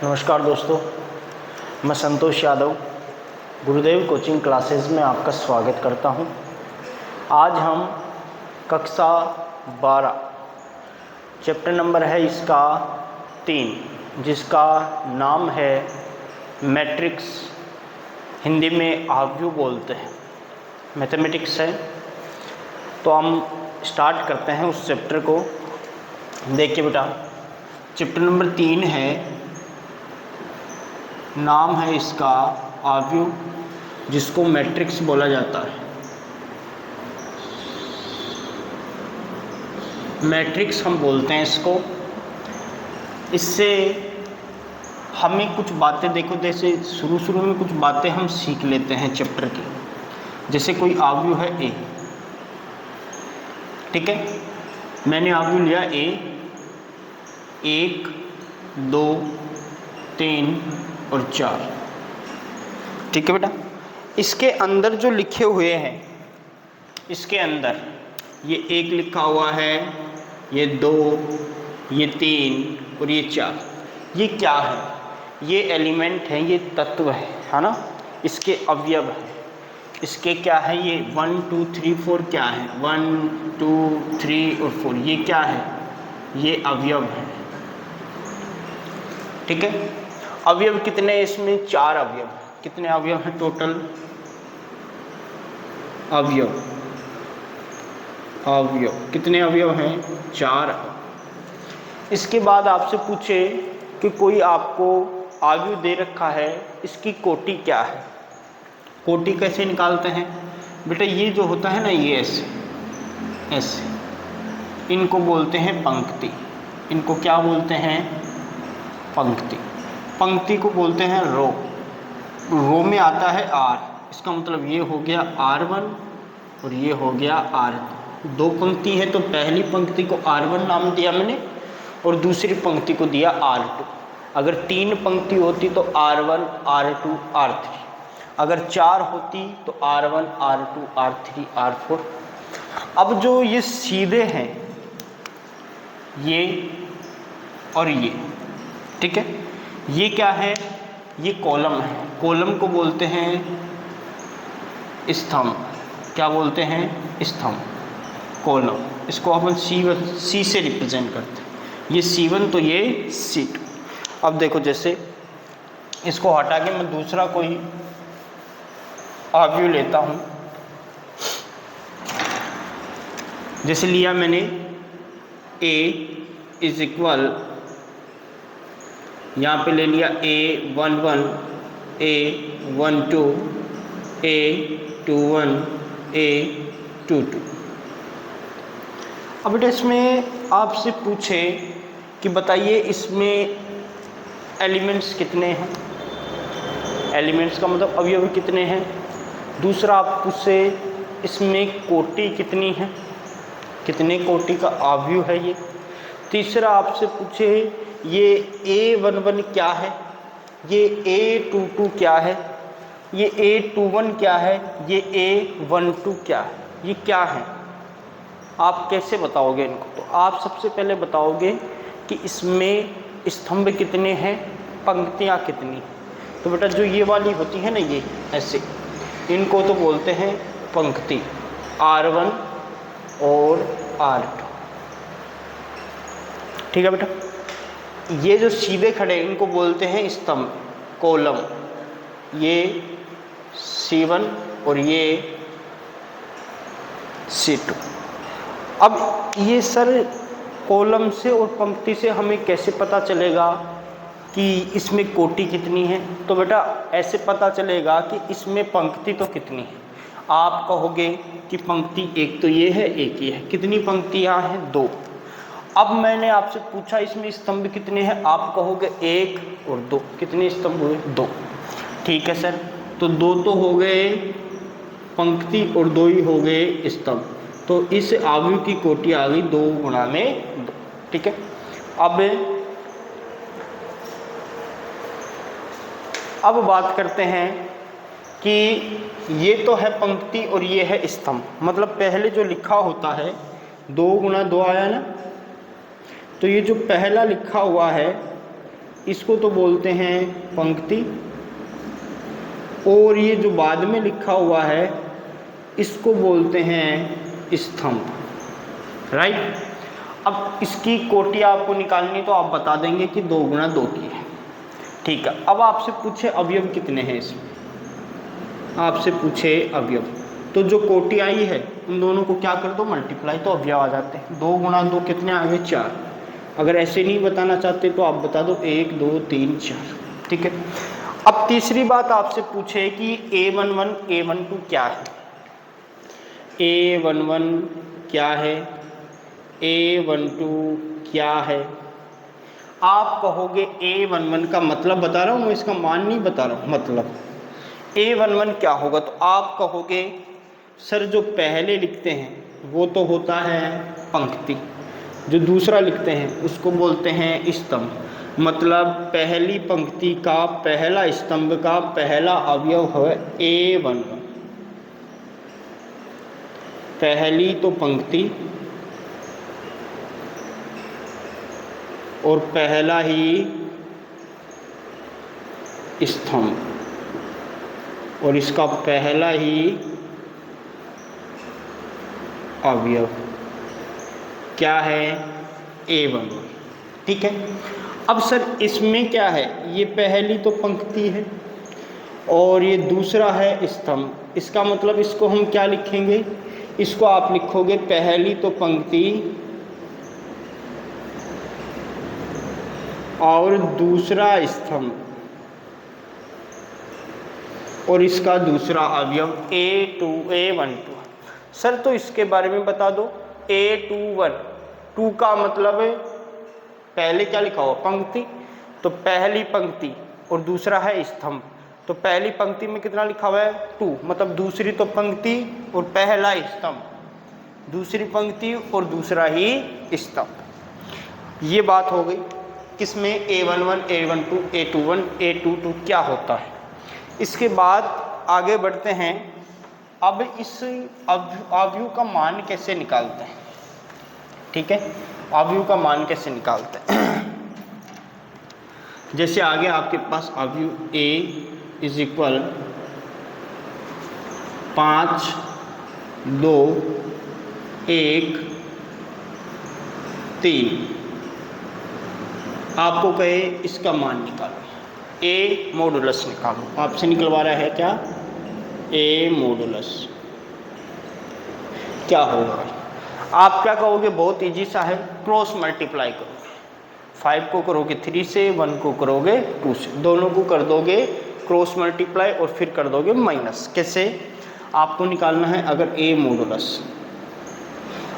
नमस्कार दोस्तों, मैं संतोष यादव गुरुदेव कोचिंग क्लासेस में आपका स्वागत करता हूं। आज हम कक्षा 12 चैप्टर नंबर है इसका 3, जिसका नाम है मैट्रिक्स, हिंदी में आव्यूह बोलते हैं, मैथमेटिक्स है। तो हम स्टार्ट करते हैं उस चैप्टर को। देखिए बेटा, चैप्टर नंबर 3 है, नाम है इसका आव्यूह, जिसको मैट्रिक्स बोला जाता है। मैट्रिक्स हम बोलते हैं इसको। इससे हमें कुछ बातें, देखो जैसे शुरू में कुछ बातें हम सीख लेते हैं चैप्टर की। जैसे कोई आव्यूह है ए, ठीक है, मैंने आव्यूह लिया ए, 1, 2, 3 और 4, ठीक है बेटा। इसके अंदर जो लिखे हुए हैं, इसके अंदर ये 1 लिखा हुआ है, ये 2, ये 3 और ये 4, ये क्या है? ये एलिमेंट है, ये तत्व है ना। इसके अवयव है, इसके क्या है? ये 1 2 3 4 क्या है? 1 2 3 और 4, ये क्या है? ये अवयव है, ठीक है। अवयव कितने? इसमें 4 अवयव। कितने अवयव हैं टोटल? अवयव कितने अवयव हैं? 4। इसके बाद आपसे पूछे कि कोई आपको आव्यूह दे रखा है, इसकी कोटि क्या है? कोटि कैसे निकालते हैं बेटा? ये जो होता है ना, ये ऐसे इनको बोलते हैं पंक्ति। इनको क्या बोलते हैं? पंक्ति। पंक्ति को बोलते हैं रो। रो में आता है R, इसका मतलब ये हो गया R1 और ये हो गया R2। 2 पंक्ति है तो पहली पंक्ति को R1 नाम दिया मैंने और दूसरी पंक्ति को दिया R2। अगर 3 पंक्ति होती तो R1 R2 R3। अगर 4 होती तो R1 R2 R3 R4। अब जो ये सीधे हैं, ये और ये, ठीक है, ये क्या है? ये कॉलम है। कॉलम को बोलते हैं स्तंभ। क्या बोलते हैं? स्तंभ, कॉलम। इसको अपन C से रिप्रेजेंट करते हैं। ये C1 तो ये C2। अब देखो, जैसे इसको हटा के मैं दूसरा कोई आव्यूह लेता हूँ। जैसे लिया मैंने A इज इक्वल, यहाँ पे ले लिया A11 A12 A21 A22। अब बेटा इसमें आपसे पूछे कि बताइए इसमें एलिमेंट्स कितने हैं? एलिमेंट्स का मतलब अवयव कितने हैं। दूसरा आप पूछे इसमें कोटि कितनी है, कितने कोटि का आव्यूह है ये। तीसरा आपसे पूछे ये A11 क्या है, ये A22 क्या है, ये A21 क्या है, ये A12 क्या है, ये क्या है? आप कैसे बताओगे इनको? तो आप सबसे पहले बताओगे कि इसमें स्तंभ कितने हैं, पंक्तियाँ कितनी हैं। तो बेटा जो ये वाली होती है ना, ये ऐसे, इनको तो बोलते हैं पंक्ति, R1 और R2, ठीक है बेटा। ये जो सीधे खड़े इनको बोलते हैं स्तंभ, कॉलम। ये C1 और ये C2। अब ये सर कॉलम से और पंक्ति से हमें कैसे पता चलेगा कि इसमें कोटि कितनी है? तो बेटा ऐसे पता चलेगा कि इसमें पंक्ति तो कितनी है। आप कहोगे कि पंक्ति एक तो ये है, एक ये है। कितनी पंक्तियाँ हैं? 2। अब मैंने आपसे पूछा इसमें स्तंभ कितने हैं, आप कहोगे 1 और 2। कितने स्तंभ हुए? 2। ठीक है सर, तो 2 तो हो गए पंक्ति और 2 ही हो गए स्तंभ। तो इस आव्यूह की कोटि आ गई 2 गुणा में 2, ठीक है। अब बात करते हैं कि ये तो है पंक्ति और ये है स्तंभ। मतलब पहले जो लिखा होता है 2 गुणा 2 आया ना, तो ये जो पहला लिखा हुआ है इसको तो बोलते हैं पंक्ति, और ये जो बाद में लिखा हुआ है इसको बोलते हैं स्तंभ, राइट। अब इसकी कोटि आपको निकालनी तो आप बता देंगे कि 2 गुणा 2 की है, ठीक है। अब आपसे पूछे अवयव कितने हैं इसमें, आपसे पूछे अवयव, तो जो कोटि आई है उन दोनों को क्या कर दो, मल्टीप्लाई, तो अवयव आ जाते हैं। 2 गुणा 2 कितने आ गए, 4। अगर ऐसे नहीं बताना चाहते तो आप बता दो 1 2 3 4, ठीक है। अब तीसरी बात आपसे पूछे कि A11 A12 क्या है, A11 क्या है, A12 क्या है। आप कहोगे A11 का मतलब बता रहा हूँ मैं, इसका मान नहीं बता रहा हूँ, मतलब A11 क्या होगा, तो आप कहोगे सर जो पहले लिखते हैं वो तो होता है पंक्ति, जो दूसरा लिखते हैं उसको बोलते हैं स्तंभ। मतलब पहली पंक्ति का पहला स्तंभ का पहला अवयव है A11। पहली तो पंक्ति और पहला ही स्तंभ, और इसका पहला ही अवयव क्या है, A11, ठीक है। अब सर इसमें क्या है, ये पहली तो पंक्ति है और ये दूसरा है स्तंभ, इसका मतलब इसको हम क्या लिखेंगे, इसको आप लिखोगे पहली तो पंक्ति और दूसरा स्तंभ, और इसका दूसरा अवयव A12। सर तो इसके बारे में बता दो, A21, 2 का मतलब है पहले क्या लिखा हुआ, पंक्ति, तो पहली पंक्ति और दूसरा है स्तंभ, तो पहली पंक्ति में कितना लिखा हुआ है 2, मतलब दूसरी तो पंक्ति और पहला स्तंभ, दूसरी पंक्ति और दूसरा ही स्तंभ। ये बात हो गई किसमें, A11 A12 A21 A22 क्या होता है। इसके बाद आगे बढ़ते हैं, अब इस अवयव का मान कैसे निकालते हैं, ठीक है, अवयव का मान कैसे निकालते हैं। जैसे आगे आपके पास अवयव A = 5 2 1 3, आपको कहे इसका मान निकालो, A मॉडुलस निकालो, आपसे निकलवा रहा है क्या, A मॉडुलस क्या होगा। आप क्या कहोगे, बहुत इजी सा है, क्रॉस मल्टीप्लाई करोगे, 5 को करोगे 3 से, 1 को करोगे 2 से, दोनों को कर दोगे क्रॉस मल्टीप्लाई और फिर कर दोगे माइनस। कैसे, आपको निकालना है अगर A मॉडुलस,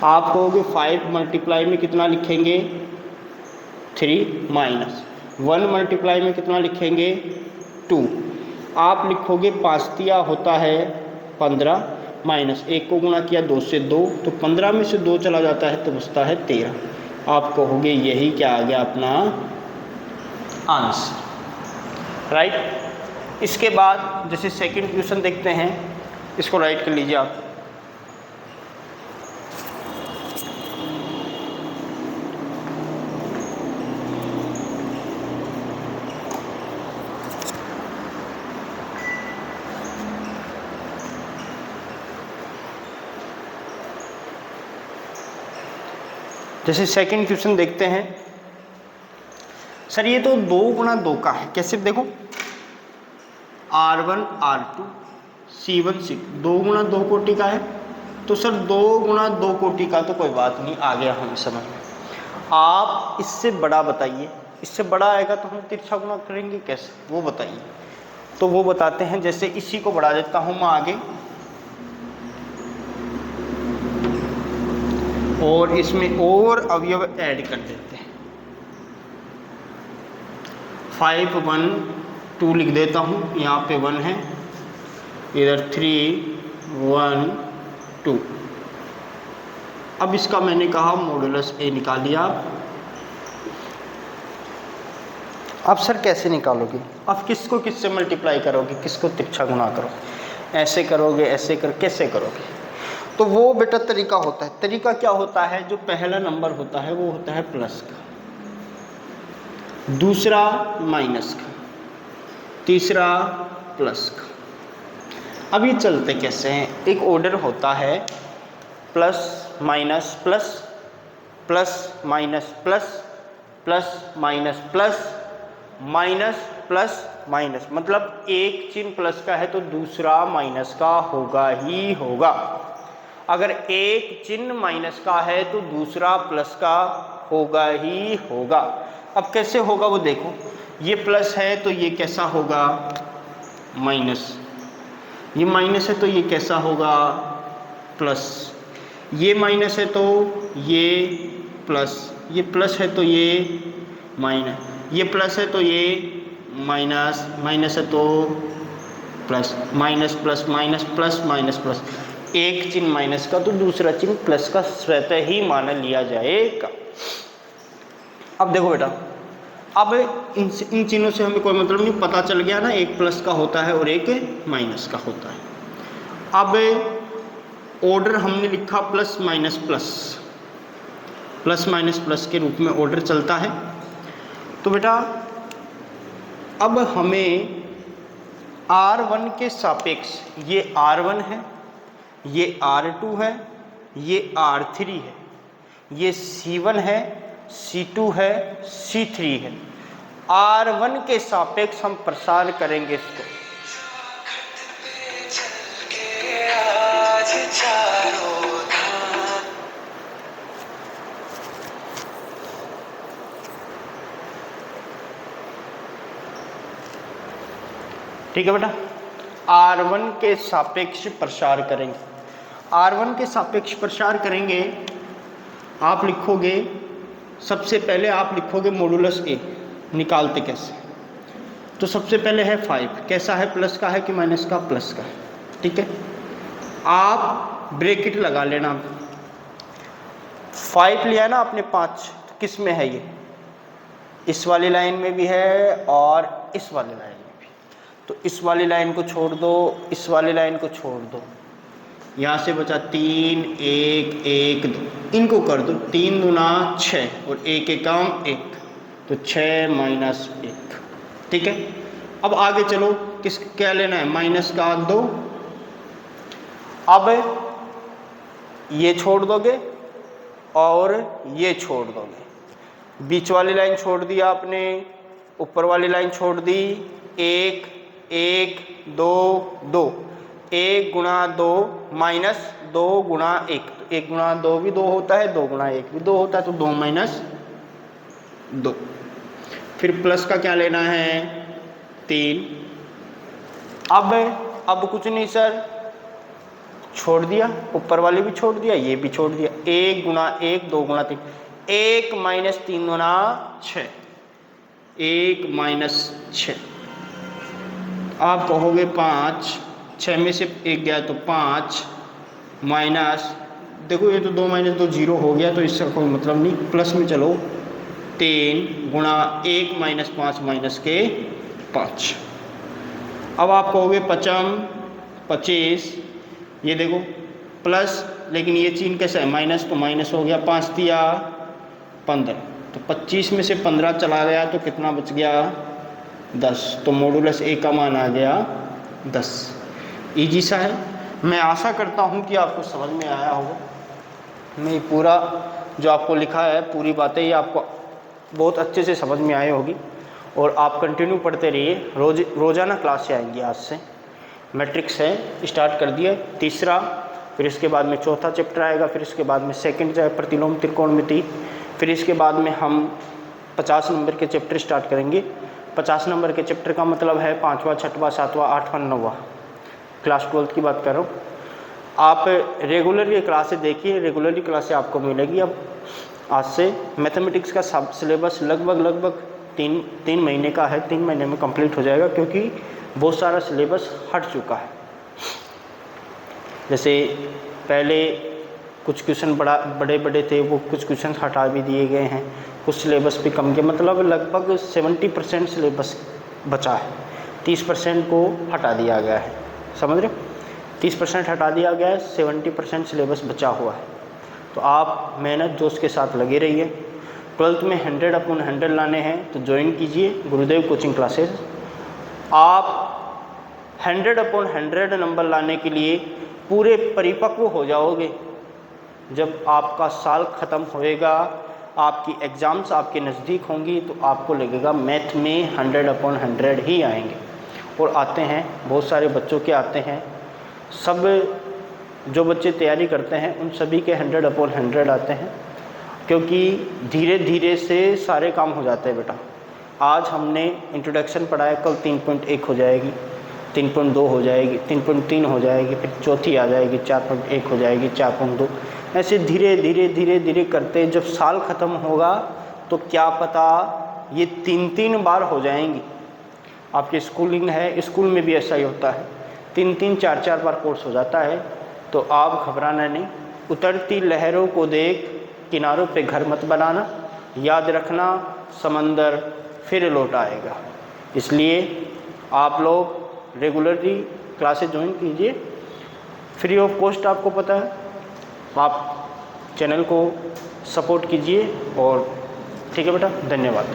आप कहोगे 5 मल्टीप्लाई में कितना लिखेंगे 3 माइनस 1 मल्टीप्लाई में कितना लिखेंगे 2, आप लिखोगे 5 तिया होता है 15 माइनस 1 को गुणा किया 2 से 2, तो 15 में से 2 चला जाता है तो बचता है 13। आप कहोगे यही क्या आ गया अपना आंसर, राइट। इसके बाद जैसे सेकंड क्वेश्चन देखते हैं, इसको राइट कर लीजिए आप। जैसे सेकंड क्वेश्चन देखते हैं, सर ये तो 2 गुणा 2 का है, कैसे देखो R1 R2 C1 C, 2 गुणा 2 कोटि का है, तो सर 2 गुणा 2 कोटि का तो कोई बात नहीं, आ गया हमें समझ में। आप इससे बड़ा बताइए, इससे बड़ा आएगा तो हम तिरछा गुणा करेंगे कैसे, वो बताइए। तो वो बताते हैं, जैसे इसी को बढ़ा देता हूँ मैं आगे, और इसमें और अवयव ऐड कर देते हैं, 5 1 2 लिख देता हूँ, यहाँ पे 1 है, इधर 3 1 2। अब इसका मैंने कहा मॉडुलस A निकालिए आप। अब सर कैसे निकालोगे, अब किसको किससे मल्टीप्लाई करोगे, किसको तिरछा गुणा करोगे, ऐसे करोगे ऐसे कैसे करोगे। तो वो बेटा तरीका होता है, तरीका क्या होता है, जो पहला नंबर होता है वो होता है प्लस का, दूसरा माइनस का, तीसरा प्लस का। अब ये चलते कैसे हैं? एक ऑर्डर होता है plus minus plus, plus minus plus, plus minus plus, minus plus minus, मतलब एक चिन्ह प्लस का है तो दूसरा माइनस का होगा ही होगा। अगर एक चिन्ह माइनस का है तो दूसरा प्लस का होगा ही होगा। अब कैसे होगा वो देखो, ये प्लस है तो ये कैसा होगा? माइनस। ये माइनस है तो ये कैसा होगा? प्लस। ये माइनस है तो ये प्लस, ये प्लस है तो ये माइनस, ये प्लस है तो ये माइनस, माइनस है तो plus, minus plus minus plus minus plus. एक चिन्ह माइनस का तो दूसरा चिन्ह प्लस का स्वतः ही मान लिया जाएगा। अब देखो बेटा, अब इन चिन्हों से हमें कोई मतलब नहीं, पता चल गया ना, एक प्लस का होता है और एक माइनस का होता है। अब ऑर्डर हमने लिखा plus minus plus, plus minus plus के रूप में ऑर्डर चलता है। तो बेटा अब हमें R1 के सापेक्ष, ये R1 है, ये R2 है, ये R3 है, ये C1 है, C2 है, C3 है। R1 के सापेक्ष हम प्रसार करेंगे इसको। ठीक है बेटा, R1 के सापेक्ष प्रसार करेंगे। R1 के सापेक्ष प्रसार करेंगे, आप लिखोगे, सबसे पहले आप लिखोगे मॉडुलस A। निकालते कैसे? तो सबसे पहले है 5, कैसा है? प्लस का है कि माइनस का? प्लस का है। ठीक है, आप ब्रैकेट लगा लेना। 5 लिया ना आपने 5, तो किस में है ये? इस वाली लाइन में भी है और इस वाली लाइन में भी। तो इस वाली लाइन को छोड़ दो, इस वाली लाइन को छोड़ दो, यहाँ से बचा 3 1 1 2, इनको कर दो 3 दूना 6 और 1 एकम 1, तो 6 माइनस 1। ठीक है, अब आगे चलो, किस क्या लेना है? माइनस का 2। अब ये छोड़ दोगे और ये छोड़ दोगे, बीच वाली लाइन छोड़ दी आपने, ऊपर वाली लाइन छोड़ दी। 1 1 2 2, 1 गुणा 2 माइनस 2 गुणा 1, तो 1 गुणा 2 भी 2 होता है, 2 गुणा 1 भी 2 होता है, तो 2 माइनस 2। फिर प्लस का क्या लेना है? 3। अब कुछ नहीं सर, छोड़ दिया, ऊपर वाली भी छोड़ दिया, ये भी छोड़ दिया। 1 गुणा 1 2 गुणा 3, 1 माइनस 3 गुणा 6, 1 माइनस 6। आप कहोगे 5, 6 में से 1 गया तो 5 माइनस, देखो ये तो 2 माइनस 2 0 हो गया, तो इसका कोई मतलब नहीं, प्लस में चलो। 3 गुणा 1 माइनस 5 माइनस के 5। अब आप कहोगे 55 25, ये देखो प्लस, लेकिन ये चिन्ह कैसा है? माइनस, तो माइनस हो गया। 5 दिया 15, तो 25 में से 15 चला गया तो कितना बच गया? 10। तो मॉडुलस A का मान आ गया 10। ईजी सा है। मैं आशा करता हूँ कि आपको समझ में आया होगा। मैं पूरा जो आपको लिखा है, पूरी बातें ये आपको बहुत अच्छे से समझ में आई होगी, और आप कंटिन्यू पढ़ते रहिए। रोज़ाना क्लास से आएंगी। आज से मैट्रिक्स है, स्टार्ट कर दिया, तीसरा, फिर इसके बाद में चौथा चैप्टर आएगा, फिर इसके बाद में सेकंड चैप्टर प्रतिलोम त्रिकोणमिति, फिर इसके बाद में हम 50 नंबर के चैप्टर स्टार्ट करेंगे। 50 नंबर के चैप्टर का मतलब है 5वां 6वां 7वां 8वां 9वां, क्लास 12th की बात कर रहा हूँ। आप रेगुलर ये क्लासें देखिए, रेगुलरली क्लासें आपको मिलेगी। अब आज से मैथमेटिक्स का सब सिलेबस लगभग 3 महीने का है, 3 महीने में कंप्लीट हो जाएगा, क्योंकि बहुत सारा सिलेबस हट चुका है। जैसे पहले कुछ क्वेश्चन बड़े थे, वो कुछ क्वेश्चन हटा भी दिए गए हैं, कुछ सिलेबस भी कम किया, मतलब लगभग 70% सिलेबस बचा है, 30% को हटा दिया गया है। समझ रहे हो? 30% हटा दिया गया है, 70% सिलेबस बचा हुआ है। तो आप मेहनत जोश के साथ लगे रहिए। 12th में 100/100 लाने हैं तो ज्वाइन कीजिए गुरुदेव कोचिंग क्लासेस। आप 100/100 नंबर लाने के लिए पूरे परिपक्व हो जाओगे जब आपका साल ख़त्म होएगा, आपकी एग्ज़ाम्स आपके नज़दीक होंगी तो आपको लगेगा मैथ में 100/100 ही आएंगे। और आते हैं, बहुत सारे बच्चों के आते हैं, सब जो बच्चे तैयारी करते हैं उन सभी के 100/100 आते हैं, क्योंकि धीरे धीरे से सारे काम हो जाते हैं बेटा। आज हमने इंट्रोडक्शन पढ़ाया, कल 3.1 हो जाएगी, 3.2 हो जाएगी, 3.3 हो जाएगी, फिर चौथी आ जाएगी 4.1 हो जाएगी, 4.2, ऐसे धीरे धीरे धीरे धीरे करते जब साल ख़त्म होगा तो क्या पता ये 3-3 बार हो जाएंगी। आपकी स्कूलिंग है, स्कूल में भी ऐसा ही होता है, 3-3 4-4 बार कोर्स हो जाता है। तो आप घबराना नहीं, उतरती लहरों को देख किनारों पे घर मत बनाना, याद रखना समंदर फिर लौट आएगा। इसलिए आप लोग रेगुलरली क्लासेस ज्वाइन कीजिए, फ्री ऑफ कॉस्ट, आपको पता है। आप चैनल को सपोर्ट कीजिए और ठीक है बेटा, धन्यवाद।